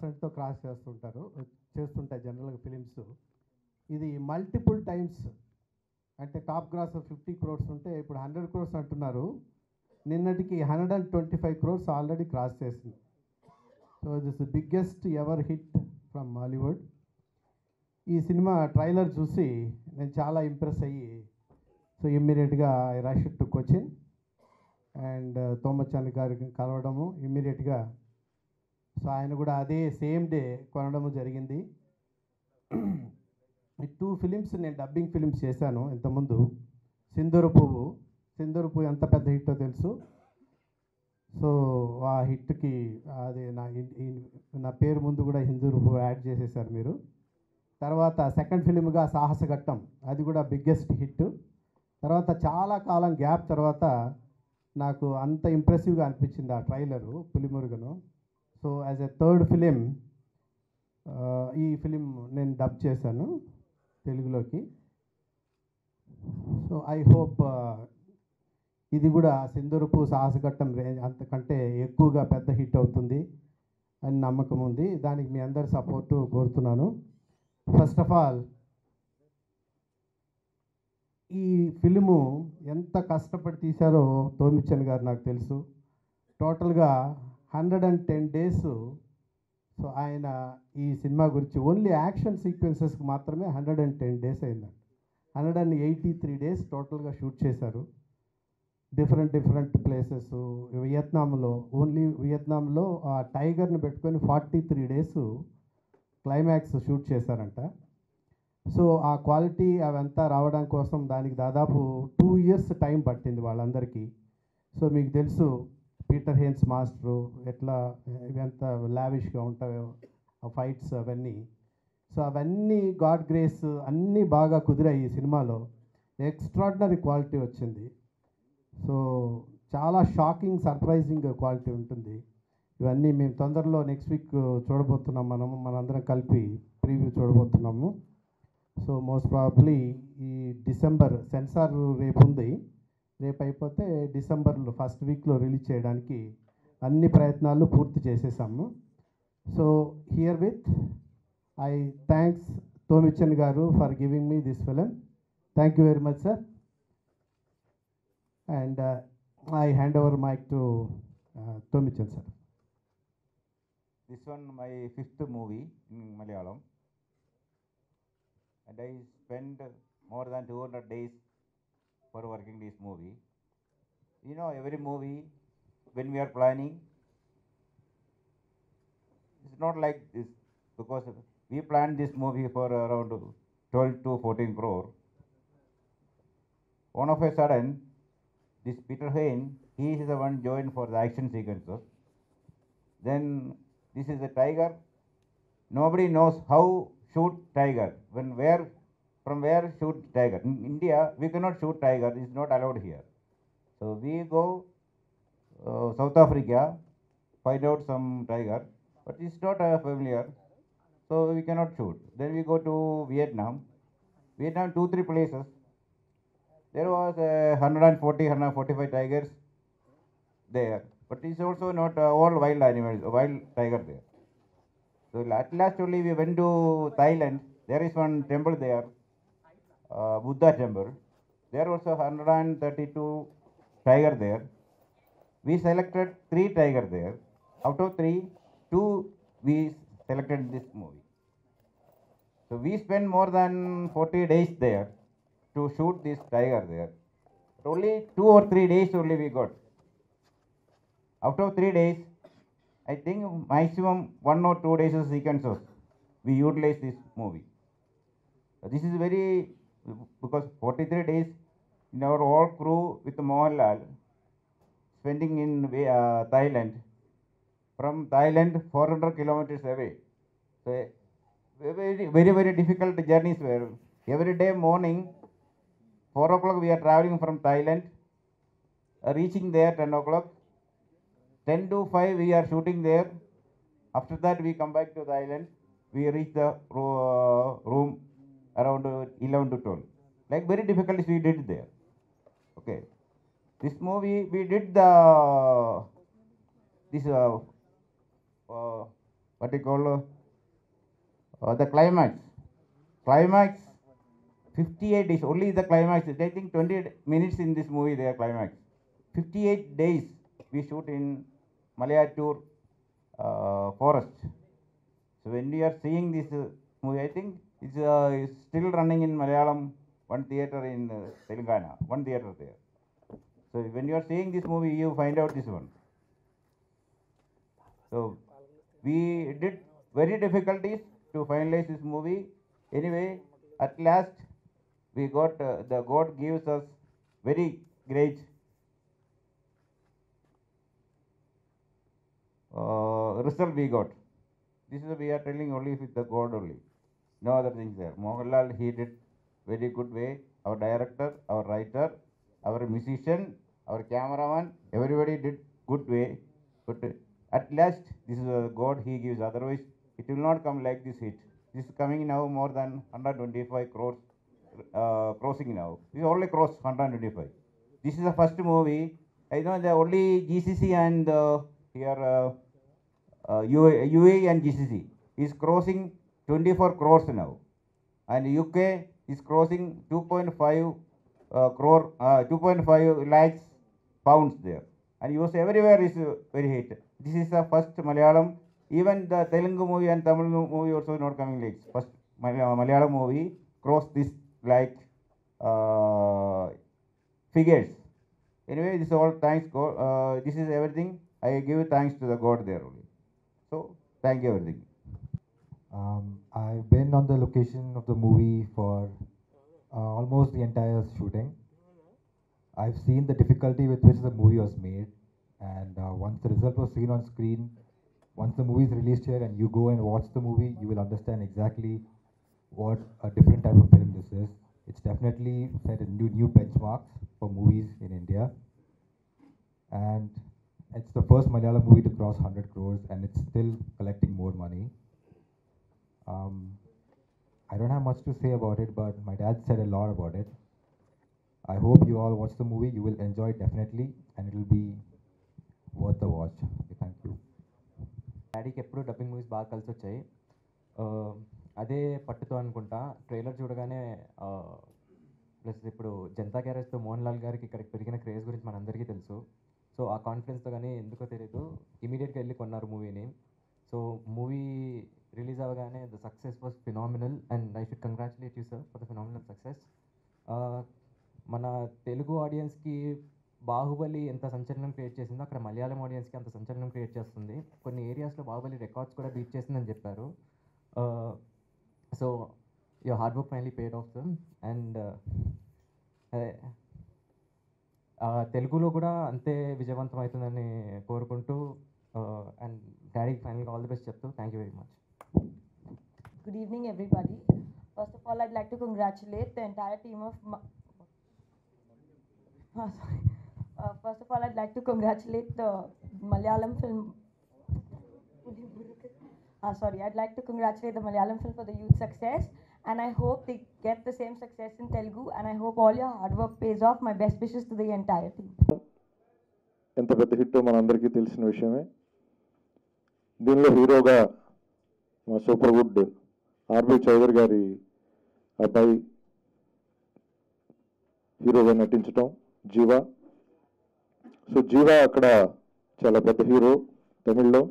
ఫ్రంట్తో cross చేస్తుంటాయి జనరల్గా films. ఇది మల్టిపుల్ టైమ్స్, అంటే టాప్ గ్రాస్ 50 crores ఉంటే ఇప్పుడు 100 crores అంటున్నారు. నిన్నటికి 125 crores ఆల్రెడీ క్రాస్ చేసింది. So this biggest ever hit from Hollywood. ఈ సినిమా ట్రైలర్ చూసి నేను చాలా ఇంప్రెస్ అయ్యి, సో ఇమ్మీడియట్గా I rush to Cochin and Tomichan గారికి కలవడము ఇమ్మీడియట్గా. సో ఆయన కూడా అదే సేమ్ డే కొనడము జరిగింది. ఈ 2 ఫిలిమ్స్ నేను డబ్బింగ్ ఫిలిమ్స్ చేశాను ఇంతకుముందు. సింధూర పువ్వు ఎంత పెద్ద హిట్టో తెలుసు. సో ఆ హిట్కి అది నా పేరు ముందు కూడా సింధూర పువ్వు యాడ్ చేసేసారు మీరు. తర్వాత సెకండ్ ఫిలింగా సాహసఘట్టం, అది కూడా బిగ్గెస్ట్ హిట్. తర్వాత చాలా కాలం గ్యాప్ తర్వాత నాకు అంత ఇంప్రెసివ్గా అనిపించింది ఆ trailer Pulimurugan. So as a third film ఈ ఫిలిం నేను డబ్ చేశాను తెలుగులోకి. సో ఐ హోప్ ఇది కూడా సింధూరపు సాహసఘట్టం రేంజ్ అంతకంటే ఎక్కువగా పెద్ద హిట్ అవుతుంది అని నమ్మకం ఉంది. దానికి మీ అందరి సపోర్టు కోరుతున్నాను. ఫస్ట్ ఆఫ్ ఆల్, ఈ ఫిలిము ఎంత కష్టపడి తీశారో తోమిచ్చన్ గారు నాకు తెలుసు. టోటల్గా 110 days. సో ఆయన ఈ సినిమా గురించి ఓన్లీ యాక్షన్ సీక్వెన్సెస్కి మాత్రమే 110 days అయిందండి. 183 days టోటల్గా షూట్ చేశారు. Different places. ఓన్లీ వియత్నాంలో ఆ టైగర్ని పెట్టుకొని 43 days క్లైమాక్స్ షూట్ చేశారంట. సో ఆ క్వాలిటీ అవంతా రావడం కోసం దానికి దాదాపు 2 years టైం పట్టింది వాళ్ళందరికీ. సో మీకు తెలుసు పీటర్ హేన్స్ మాస్టరు ఎట్లా ఇవంతా లావిష్గా ఉంటాయో ఆ ఫైట్స్ అవన్నీ. సో అవన్నీ గాడ్ గ్రేస్ అన్నీ బాగా కుదిరాయి ఈ సినిమాలో. ఎక్స్ట్రాడినరీ క్వాలిటీ వచ్చింది. సో చాలా షాకింగ్ సర్ప్రైజింగ్ క్వాలిటీ ఉంటుంది. ఇవన్నీ మేము తొందరలో నెక్స్ట్ వీక్ చూడబోతున్నాం. మనందరం కలిపి ప్రీవ్యూ చూడబోతున్నాము. సో మోస్ట్ ప్రాబబ్లీ ఈ డిసెంబర్ సెన్సార్ రేపు ఉంది. రేపు అయిపోతే డిసెంబర్లో ఫస్ట్ వీక్లో రిలీజ్ చేయడానికి అన్ని ప్రయత్నాలు పూర్తి చేసేసాము. So here with I thanks Tomichan గారు for giving me this film. Thank you very much sir. And I hand over mike to Tomichan sir. This one my 5th movie in Malayalam, and I spent more than 200 days for working this movie. You know, every movie when we are planning, it's not like this, because we planned this movie for around 12 to 14 crore. All of a sudden, this Peter Hain, he is the one joined for the action sequences. Then this is a tiger. Nobody knows how shoot tiger. From where shoot tiger? In India, we cannot shoot tiger. It's not allowed here. So we go South Africa, find out some tiger, but it's not familiar. So we cannot shoot. Then we go to Vietnam. 2-3 places. There was 145 tigers there. But it's also not all wild animals, wild tiger there. So at last only we went to Thailand. There is one temple there, Buddha temple. There was 132 tiger there. We selected 3 tiger there. Out of 3, 2 we selected in this movie. So we spent more than 40 days there to shoot this tiger there. But only 2 or 3 days only we got. After 3 days, I think maximum 1 or 2 days of sequences, we utilize this movie. This is very, because 43 days in our whole crew with Mohanlal, spending in Thailand. From Thailand, 400 kilometers away. So very difficult journeys were. Every day morning, 4 o'clock we are traveling from Thailand, reaching there 10 o'clock. 10 to 5 we are shooting there. After that we come back to Thailand. We reach the room around 11 to 12. Like very difficulties we did there. Okay. This movie we did this what you call the climax. Climax, 58 days, only the climax. I think 20 minutes in this movie, their climax. 58 days we shoot in Malayattur forest. So when we are seeing this movie, I think it's still running in Malayalam, one theater in Telangana, one theater there. So when you are seeing this movie, you find out this one. So we did very difficulties to finalize this movie. Anyway, at last we got the God gives us very great result we got. This is we are telling only with the God only. No other things there. Mohanlal, he did very good way. Our director, our writer, our musician, our cameraman, everybody did good way. But at last, this is a God he gives. Otherwise, it will not come like this hit. This is coming now more than 125 crores crossing now. This only crossed 125. This is the first movie. I know the only GCC and here UAE and GCC is crossing 24 crores now, and UK is crossing 2.5 crore, 2.5 lakhs pounds there, and US everywhere is very hit. This is the first Malayalam. Even the Telugu movie and Tamil movie also not coming late. First Malayalam movie crossed this like figures. Anyway, this is all thanks God. This is everything. I give thanks to the God there only. So thank you everything. I've been on the location of the movie for almost the entire shooting. I've seen the difficulty with which the movie was made, and once the result was seen on screen, once the movie is released here and you go and watch the movie, you will understand exactly what a different type of film this is. It's definitely set a new benchmarks for movies in India, and it's the first Malayalam movie to cross 100 crores, and it's still collecting more money. I don't have much to say about it, but my dad said a lot about it. I hope you all watch the movie. You will enjoy it definitely, and it will be worth the watch. Okay, thank you. డాడీకి ఎప్పుడు dubbing movies బాగా కలిసి వచ్చాయి. అదే పట్టుతో అనుకుంటా trailer చూడగానే plus ఇప్పుడు జనతా గ్యారేజ్తో మోహన్ లాల్ గారికి ఇక్కడికి పెరిగిన క్రేజ్ గురించి మనందరికీ తెలుసు. సో ఆ కాన్ఫిడెన్స్తో కానీ ఎందుకో తెలియదు ఇమీడియట్గా వెళ్ళి కొన్నారు మూవీని. సో మూవీ రిలీజ్ అవ్వగానే the success was phenomenal, and I should congratulate you sir for the phenomenal success. మన తెలుగు ఆడియన్స్కి బాహుబలి ఎంత సంచలనం క్రియేట్ చేసిందో అక్కడ మలయాళం ఆడియన్స్కి అంత సంచలనం క్రియేట్ చేస్తుంది. కొన్ని ఏరియాస్లో బాహుబలి రికార్డ్స్ కూడా బీట్ చేసిందని చెప్పారు. So your hard work finally paid of them, and తెలుగులో కూడా అంతే విజయవంతం అవుతుందని కోరుకుంటూ అండ్ డాడీకి ఫైనల్గా ఆల్ ది బెస్ట్ చెప్తూ thank you very much. Good evening, everybody. First of all, I'd like to congratulate the entire team of. First of all, I'd like to congratulate the Malayalam film. I'd like to congratulate the Malayalam film for the huge success, and I hope they get the same success in Telugu. And I hope all your hard work pays off. My best wishes to the entire team. ఎంత పెద్ద hit మనందరికీ తెలిసిన విషయమే. దీనిలో హీరోగా మా super good RB Chowdary గారి అబ్బాయి హీరోగా నటించటం జీవా. సో జీవా అక్కడ చాలా పెద్ద హీరో తమిళ్లో.